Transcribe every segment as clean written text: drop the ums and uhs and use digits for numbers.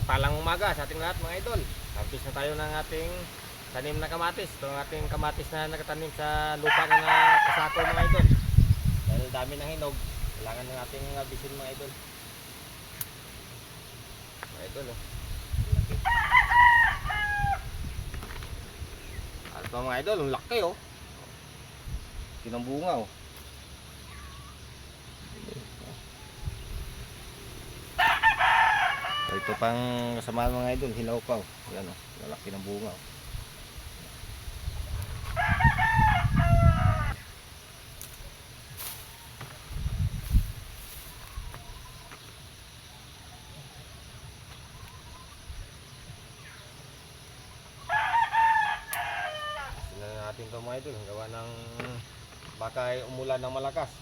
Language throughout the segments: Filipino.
Mapagpalang umaga sa ating lahat mga idol. Harvest na tayo ng ating tanim na kamatis. Ito ang ating kamatis na nakatanim sa lupa na nakasako mga idol. Dahil dami ng hinog, kailangan ng ating harvestin mga idol. Mga idol oh. Laki. At ito mga idol, ang laki oh. Kinambunga oh. So, ito pang kasama mga idol, hilaw pa oh. Yan oh, lalaki ng bunga oh. Sila natin ito mga idol, gawa ng baka ay umulan ng malakas.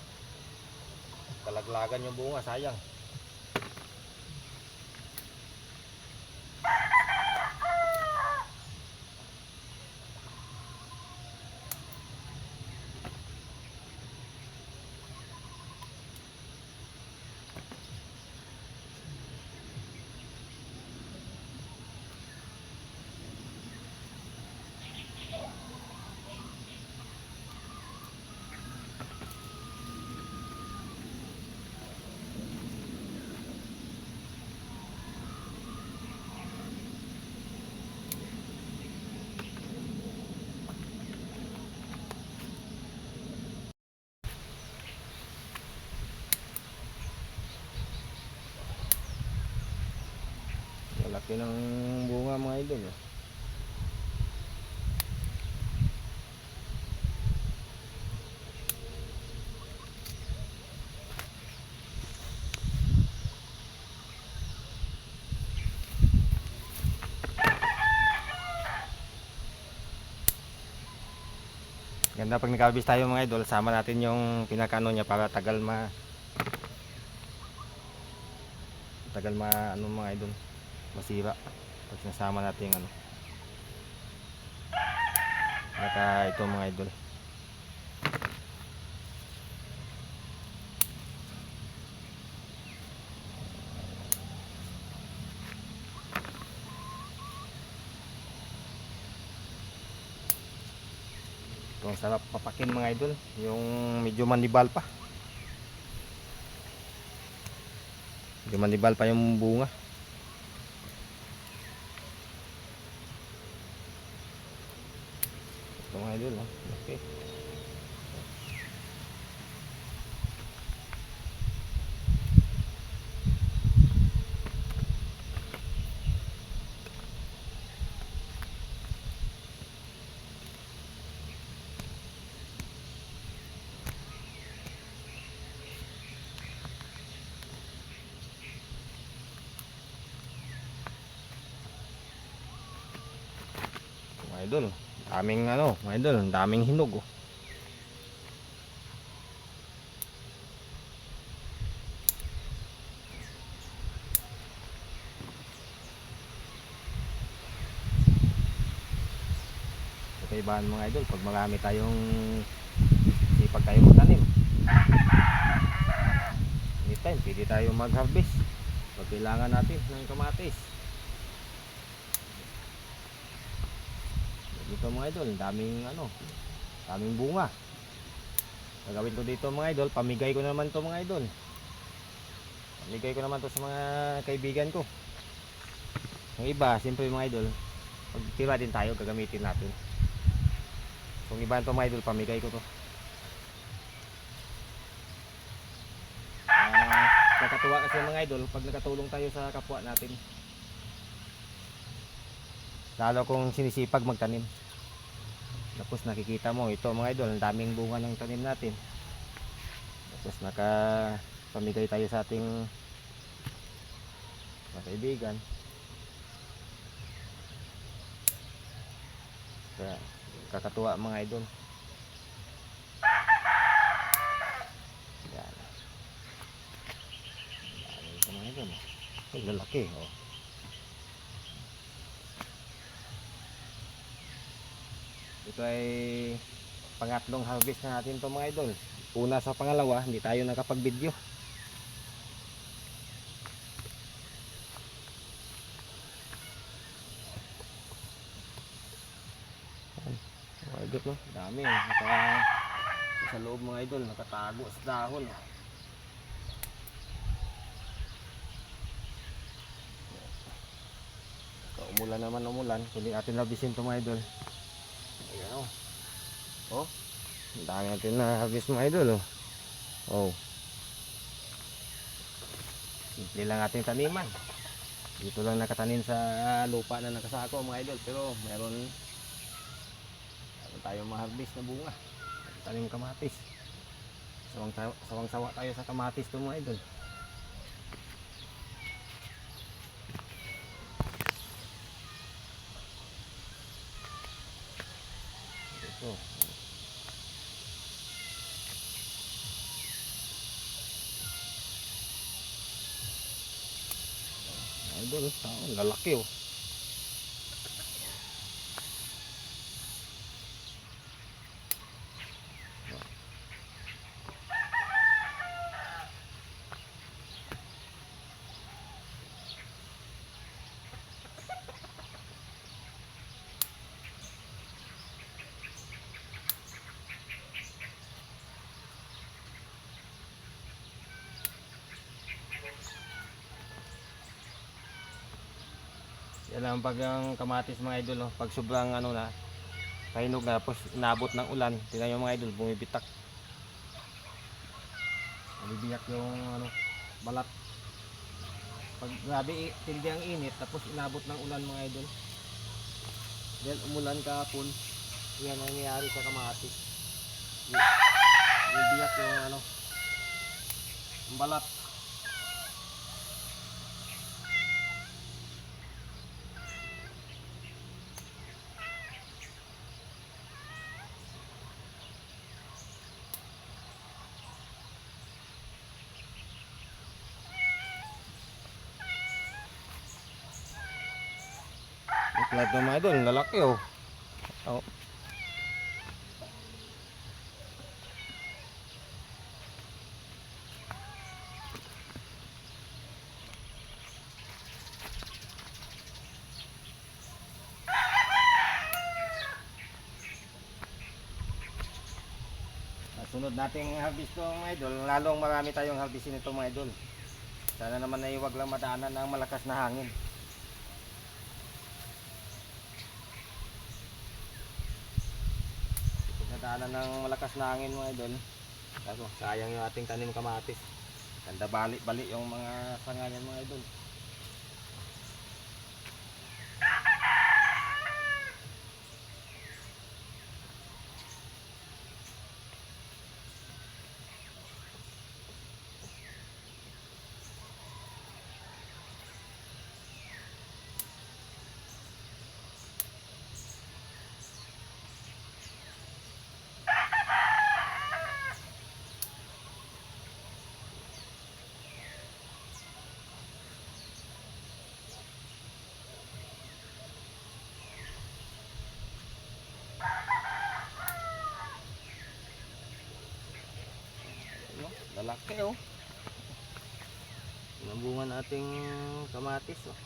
Kalaglagan yung bunga, sayang. Malaki ng bunga mga idol oh. Ganda pag nag-harvest tayo mga idol, sama natin yung pinakano niya para tagal ano mga idol, masira pag sinasama natin yung ano. Naka ito mga idol. Ito ang sarap papakin mga idol, yung medyo manibal pa. Medyo manibal pa yung bunga. Ito mga idol oh. Okay. Mga idol, daming ano, mga idol, daming hinog oh. Kaibahan mga idol, pag marami tayong sipag tayo magtanim, anytime pwede tayo mag-harvest pag kailangan natin ng kamatis. Dito mga idol, daming ano, daming bunga. Gagawin ko dito mga idol, pamigay ko naman to mga idol. Pamigay ko naman to sa mga kaibigan ko. Yung iba, siyempre mga idol, pag tira din tayo, gagamitin natin. Kung iba to mga idol, pamigay ko to. Nakakatuwa kasi mga idol pag nakatulong tayo sa kapwa natin, lalo kung sinisipag magtanim. Tapos nakikita mo ito mga idol, ang daming bunga ng tanim natin. Tapos nakapamigay tayo sa ating mga kaibigan. Kaya kakatuwa mga idol. Yan. Ito mga idol. Ay, lalaki oh. Ito ay pangatlong harvest na natin to mga idol. Una sa pangalawa, hindi tayo nakapag-video. idol, no? Dami. Sa loob mga idol, nakatago sa dahon. Umulan naman umulan, kundi natin labisin ito mga idol. Ayan o. Oh, ang dami natin na habis mga idol. Oh. Simple lang ating taniman. Dito lang nakatanim sa lupa na nakasako mga idol. Pero meron tayong maharbis na bunga. Tanim kamatis. Sawang-sawa tayo sa kamatis ito mga idol. Ito. Idol, lalaki oh. Yan ang pag ang kamatis mga idol, oh. Pag sobrang ano na, pahinog na, tapos inabot ng ulan, tingnan yung mga idol, bumibitak. Bumibiyak yung ano, balat. Pag grabe tindi ang init, tapos inabot ng ulan mga idol. Dahil umulan kahapon, yan ang nangyayari sa kamatis. Bumibiyak yung ano, ang balat. Lahat ng mga idol, lalaki oh. Oh. Sunod nating harvest to mga idol, lalong marami tayong harvestin nito mga idol. Sana naman ay wag lang madaanan ng malakas na hangin. Nadaanan ng malakas na hangin mga idol. Kaso sayang yung ating tanim kamatis. Ganda balik-balik yung mga sanga niyan mga idol. Lalaki oh. Yung bunga nating kamatis oh.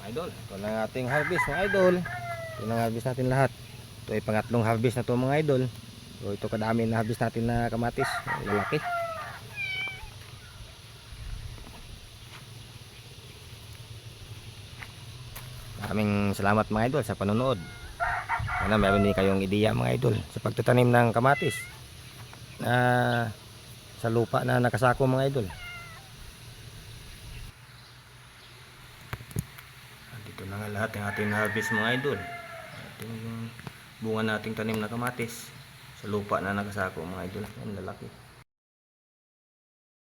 Idol, ito lang ating harvest mga idol. Ito lang harvest natin lahat. Ito ay pangatlong harvest na to mga idol. So ito kadami na harvest natin na kamatis, lalaki. Maraming salamat mga idol sa panonood. Sana meron din kayong ideya mga idol sa pagtatanim ng kamatis na sa lupa na nakasako mga idol. Ito na nga lahat ng ating harvest mga idol. Ating bunga nating tanim na kamatis sa lupa na nakasako mga idol. Ang lalaki.